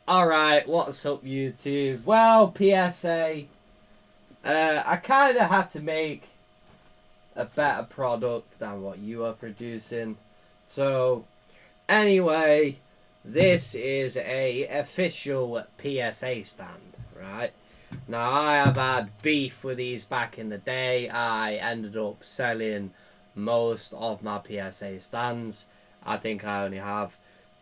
Alright, what's up YouTube? Well, PSA, I kind of had to make a better product than what you are producing. So, anyway, this is a official PSA stand, right? Now, I have had beef with these back in the day. I ended up selling most of my PSA stands. I think I only have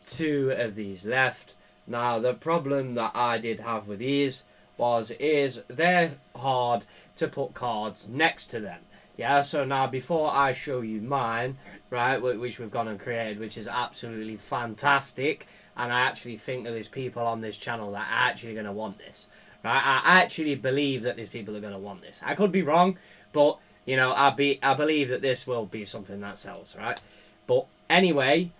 2 of these left. Now, the problem that I did have with these is they're hard to put cards next to them. Yeah, so now before I show you mine, right, which we've gone and created, which is absolutely fantastic, and I actually think that there's people on this channel that are actually going to want this. Right, I actually believe that there's people that are going to want this. I could be wrong, but, you know, I believe that this will be something that sells, right? But anyway,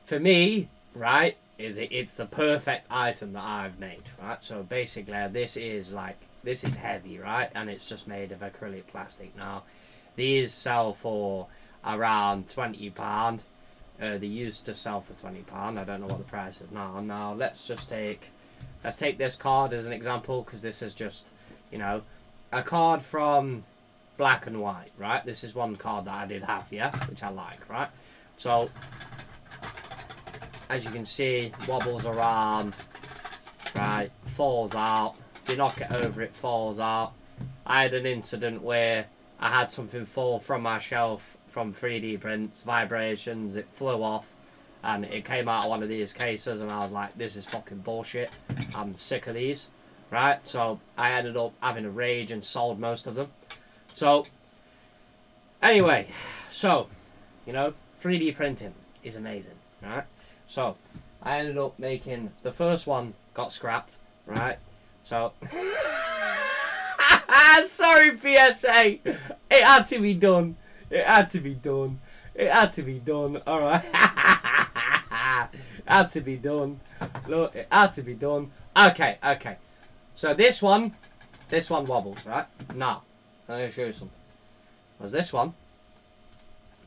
for me, right, it's the perfect item that I've made, right? So basically, this is heavy, right? And it's just made of acrylic plastic. Now, these sell for around £20. They used to sell for £20. I don't know what the price is now. Now, let's take this card as an example, because this is just, you know, a card from Black and White, right? This is one card that I did have, yeah, which I like, right? So, as you can see, wobbles around, right, falls out. If you knock it over, it falls out. I had an incident where I had something fall from my shelf from 3D prints, vibrations, it flew off, and it came out of one of these cases, and I was like, this is fucking bullshit. I'm sick of these, right? So I ended up having a rage and sold most of them. So, anyway, so, you know, 3D printing is amazing, right? So, I ended up making, the first one got scrapped, right? So, sorry PSA, it had to be done. It had to be done. It had to be done, alright. Had to be done. Look, it had to be done. Okay. So this one wobbles, right? Now, I'm going to show you something. Because this one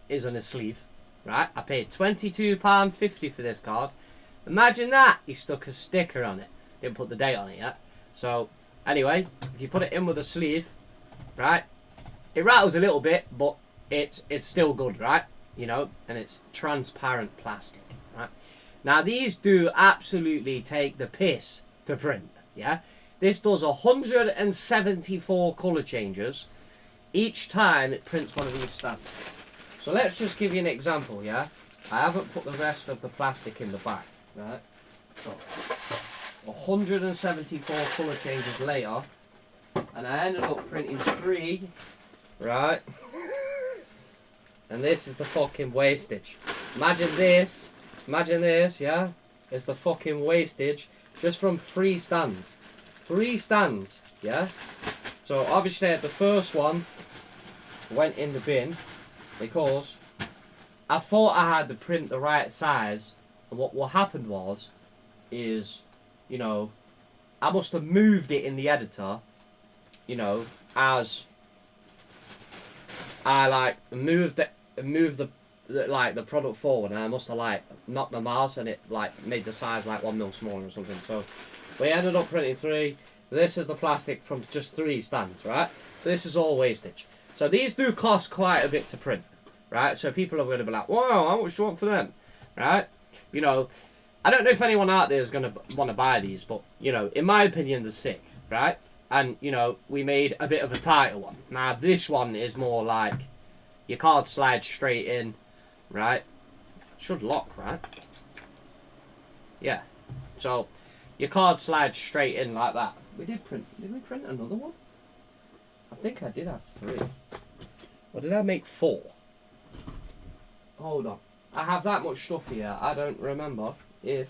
is on a sleeve, right? I paid £22.50 for this card. Imagine that! He stuck a sticker on it. Didn't put the date on it yet. So, anyway, if you put it in with a sleeve, right? It rattles a little bit, but it's still good, right? You know, and it's transparent plastic, right? Now, these do absolutely take the piss to print, yeah? This does 174 colour changes each time it prints one of these stands. So let's just give you an example, yeah? I haven't put the rest of the plastic in the back, right? So, 174 colour changes later, and I ended up printing 3, right? And this is the fucking wastage. Imagine this, yeah? It's the fucking wastage just from 3 stands. 3 stands, yeah? So obviously the first one went in the bin because I thought I had to print the right size, and what happened is, you know, I must have moved it in the editor, you know, as I like moved the product forward, and I must have like knocked the mouse, and it like made the size like 1 mil smaller or something. So we ended up printing 3. This is the plastic from just 3 stands, right? So this is all wastage. So these do cost quite a bit to print, right? So people are going to be like, wow, how much do you want for them, right? You know, I don't know if anyone out there is going to want to buy these, but, you know, in my opinion, they're sick, right? And, you know, we made a bit of a tighter one. Now, this one is more like your card slides straight in, right? Should lock, right? Yeah. So, your card slides straight in like that. Did we print another one? I think I did have 3. Or did I make 4? Hold on. I have that much stuff here. I don't remember if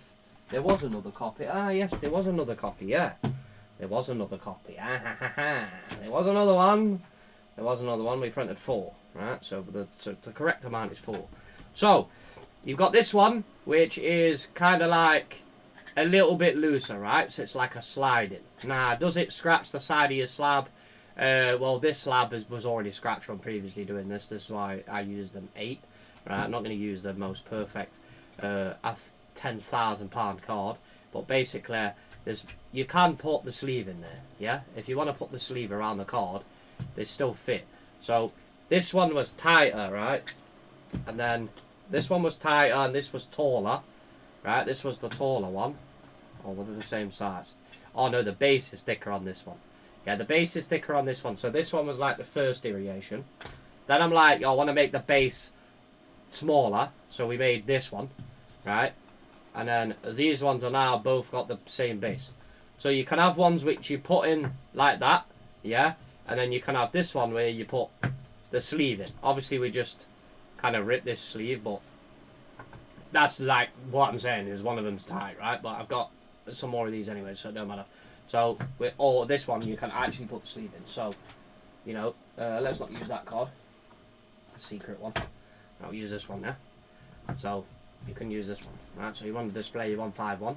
there was another copy. Ah, yes, there was another copy, yeah. There was another copy. Ah, ha, ha, ha. There was another one. There was another one. We printed 4, right? So the correct amount is 4. So, you've got this one, which is kind of like a little bit looser, right? So it's like a sliding. Now, does it scratch the side of your slab? Well, this slab was already scratched from previously doing this. This is why I used an 8. Right? I'm not going to use the most perfect £10,000 card. but basically you can put the sleeve in there, yeah. If you want to put the sleeve around the card, they still fit. So this one was tighter, right, and then this one was tighter and this was taller, right. This was the taller one. Oh, well, they're the same size. Oh no, the base is thicker on this one. Yeah, the base is thicker on this one. So this one was like the first variation. Then I'm like, I want to make the base smaller, so we made this one, right? And then these ones are now both got the same base. So you can have ones which you put in like that, yeah? And then you can have this one where you put the sleeve in. Obviously we just kind of rip this sleeve, but that's like what I'm saying is one of them's tight, right? But I've got some more of these anyway, so it don't matter. So or this one you can actually put the sleeve in. So, you know, let's not use that card, the secret one. I'll use this one now. So you can use this one, right? So you want to display your 151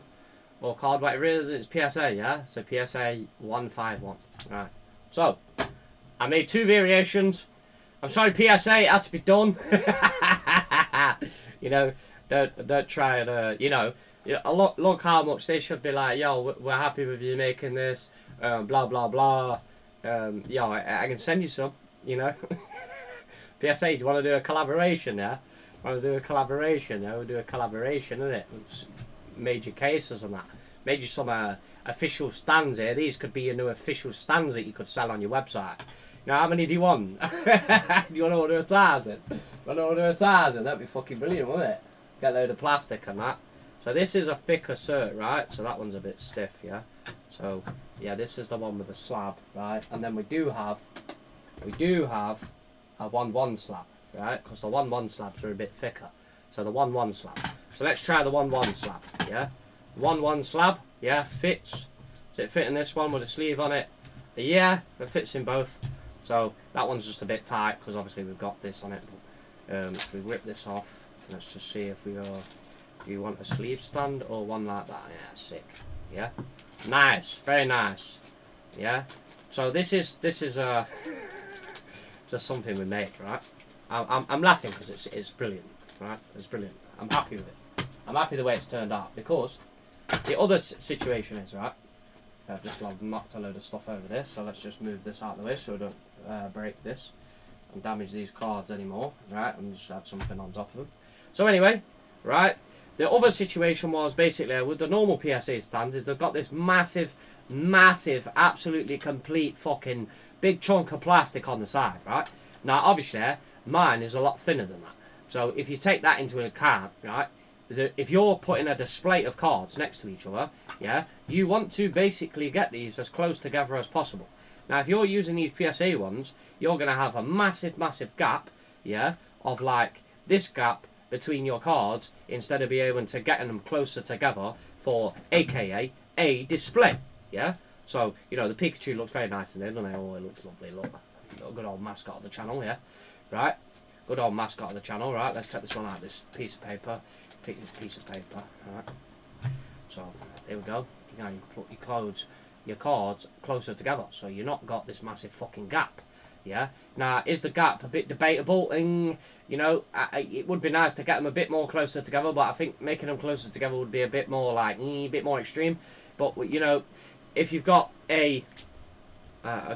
or card, whatever it is, it's PSA, yeah. So PSA 151, right? So I made 2 variations. I'm sorry, PSA, it had to be done. You know, don't try and look how much they should be like. Yo, we're happy with you making this. Blah blah blah. Yo, I can send you some. You know. PSA, do you want to do a collaboration? Yeah. Want to do a collaboration? Yeah, we'll do a collaboration, innit? Made you cases and that. Made you some official stands here. These could be your new official stands that you could sell on your website. Now, how many do you want? Do you want to order 1,000? Want to order 1,000? That'd be fucking brilliant, wouldn't it? Get a load of plastic and that. So this is a thicker cert, right? So that one's a bit stiff, yeah. So yeah, this is the one with the slab, right? And then we do have a 1-1 slab, right? Because the 1-1 slabs are a bit thicker. So the 1-1 slab. So let's try the 1-1 slab, yeah. 1-1 slab, yeah, fits. Does it fit in this one with a sleeve on it? Yeah, it fits in both. So that one's just a bit tight because obviously we've got this on it. But, if we rip this off, let's just see if we go. Do you want a sleeve stand or one like that? Yeah, sick. Yeah, nice, very nice. Yeah. So this is just something we made, right? I'm laughing because it's brilliant, right? It's brilliant. I'm happy with it. I'm happy the way it's turned out because the other situation is, right. I've just knocked a load of stuff over this, so let's just move this out of the way so we don't break this and damage these cards anymore, right? And just add something on top of them. So anyway, right, the other situation was basically with the normal PSA stands is they've got this massive, absolutely complete fucking big chunk of plastic on the side, right? Now obviously mine is a lot thinner than that. So if you take that into account, right, if you're putting a display of cards next to each other, yeah, you want to basically get these as close together as possible. Now, if you're using these PSA ones, you're going to have a massive gap, yeah, of like this gap between your cards instead of being able to get them closer together for AKA a display, yeah. So, you know, the Pikachu looks very nice in there, doesn't it? Oh, it looks lovely, look. Good old mascot of the channel, yeah. Right? Good old mascot of the channel, right? Let's take this one out, this piece of paper. Take this piece of paper, alright. So there we go. You know, you put your cards closer together, so you're not got this massive fucking gap. Yeah. Now, is the gap a bit debatable? And you know, it would be nice to get them a bit more closer together, but I think making them closer together would be a bit more like a bit more extreme. But you know, if you've got a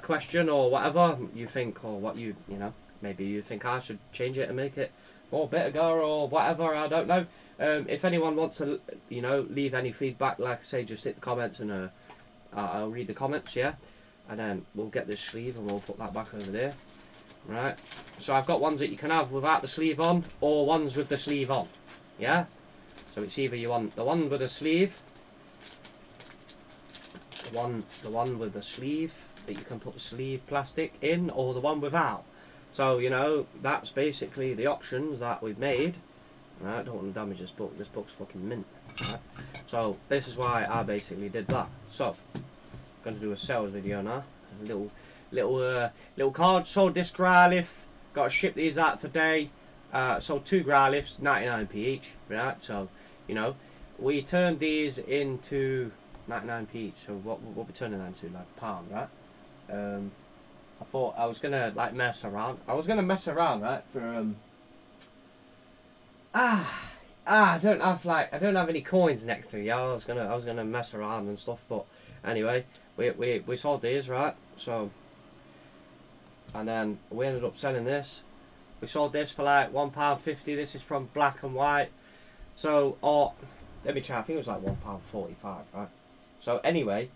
question or whatever you think, or what you know, maybe you think I should change it and make it more bigger or whatever, I don't know. If anyone wants to, you know, leave any feedback, like I say, just hit the comments and I'll read the comments, yeah. And then we'll get this sleeve and we'll put that back over there, right. So I've got ones that you can have without the sleeve on, or ones with the sleeve on, yeah. So it's either you want the one with the sleeve, the one with the sleeve that you can put the sleeve plastic in, or the one without. So, you know, that's basically the options that we've made. Right, I don't want to damage this book. This book's fucking mint. Right? So, this is why I basically did that. So, I'm going to do a sales video now. A little card. Sold this Growlithe. Got to ship these out today. Sold 2 Growlithes, 99p each. Right, so, you know, we turned these into 99p each. So, what we turning them into? Like a pound, right? I thought I was gonna like mess around. I was gonna mess around, right? For I don't have any coins next to me. Yeah, I was gonna mess around and stuff, but anyway, we sold these, right? So, and then we ended up selling this. We sold this for like £1.50. This is from Black and White. So, or let me try. I think it was like £1.45, right? So anyway,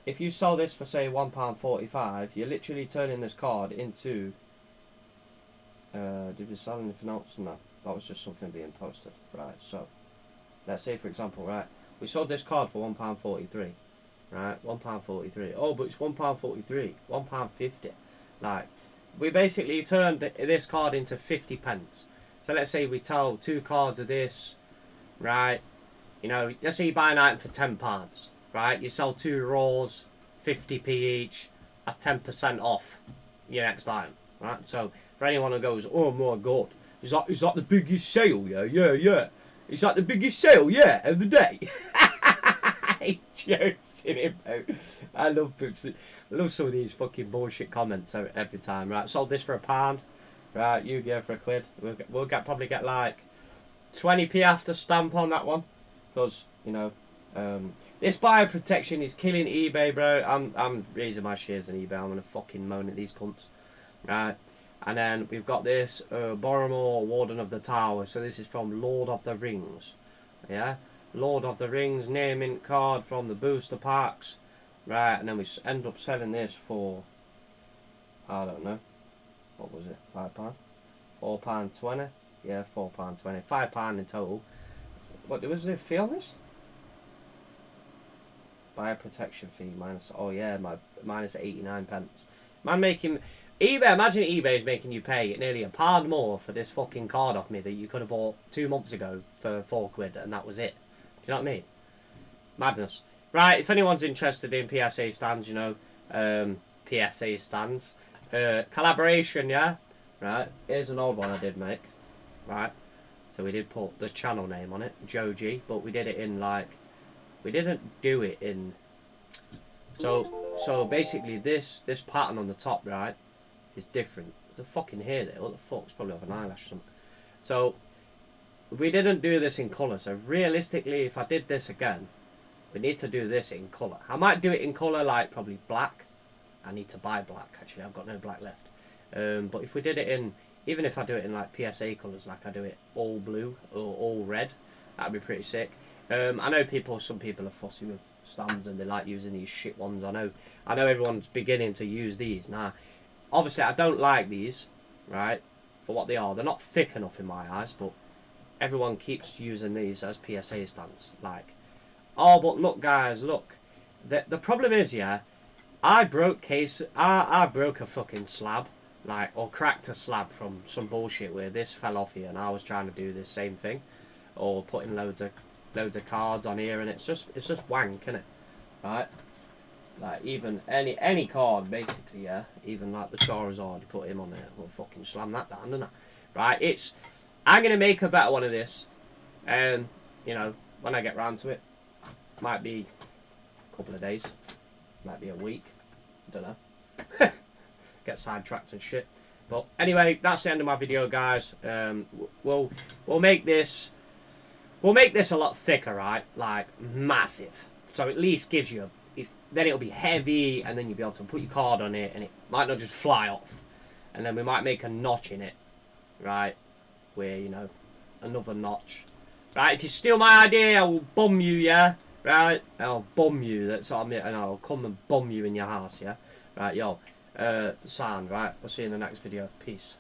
if you sell this for say £1.45, you're literally turning this card into. Did we sell anything else? No, that was just something being posted, right? So, let's say for example, right, we sold this card for £1.43, right? £1.43. Oh, but it's £1.43, £1.50. Like, we basically turned this card into 50 pence. So let's say we tell 2 cards of this, right? You know, let's say you buy an item for £10, right? You sell 2 rolls, 50p each. That's 10% off your next item, right? So for anyone who goes, oh my god, is that the biggest sale? Yeah. Is that the biggest sale? Yeah, of the day. Jokes in it, I love some of these fucking bullshit comments every time. Right, sold this for £1. Right, you go for £1. We'll probably get like 20p after stamp on that one, because you know, this buyer protection is killing eBay, bro. I'm raising my shares in eBay. I'm gonna fucking moan at these cunts. Right, and then we've got this Boromir, Warden of the Tower. So this is from Lord of the Rings. Yeah. Lord of the Rings naming card from the booster packs, right? And then we end up selling this for, I don't know, what was it, £5, £4.20, yeah, £4.20, £5 in total. What was the fee on this? Buyer protection fee minus, oh yeah, minus 89 pence. Man, making eBay. Imagine eBay is making you pay nearly £1 more for this fucking card off me that you could have bought 2 months ago for £4, and that was it. You know what I mean? Madness. Right, if anyone's interested in PSA stands, you know, PSA stands, collaboration, yeah? Right, here's an old one I did make, right? So we did put the channel name on it, JoeG, but we did it in like, we didn't do it in, so basically this pattern on the top, right, is different. There's a fucking hair there, what the fuck, it's probably off an eyelash or something. So, we didn't do this in colour, so realistically, if I did this again, we need to do this in colour. I might do it in colour, like probably black. I need to buy black, actually, I've got no black left. But if we did it in, even if I do it in like PSA colours, like I do it all blue or all red, that'd be pretty sick. I know some people are fussy with stands and they like using these shit ones. I know everyone's beginning to use these. Now, obviously I don't like these, right, for what they are. They're not thick enough in my eyes, but everyone keeps using these as PSA stands. Like, oh, but look, guys, look. The problem is, yeah, I broke a fucking slab, like, or cracked a slab from some bullshit where this fell off here, and I was trying to do this same thing, or putting loads of cards on here, and it's just wank, isn't it? Right? Like, even any card, basically, yeah. Even like the Charizard, you put him on there, we'll fucking slam that down, don't I? Right? I'm gonna make a better one of this, and you know, when I get round to it, might be a couple of days, might be a week, don't know. Get sidetracked and shit. But anyway, that's the end of my video, guys. We'll make this a lot thicker, right? Like massive, so at least gives you then it'll be heavy, and then you'll be able to put your card on it, and it might not just fly off. And then we might make a notch in it, right? Where, you know, another notch. Right, if you steal my idea, I will bum you, yeah? Right? I'll bum you, that's what I mean, and I'll come and bum you in your house, yeah? Right, yo, sound, right? I'll see you in the next video. Peace.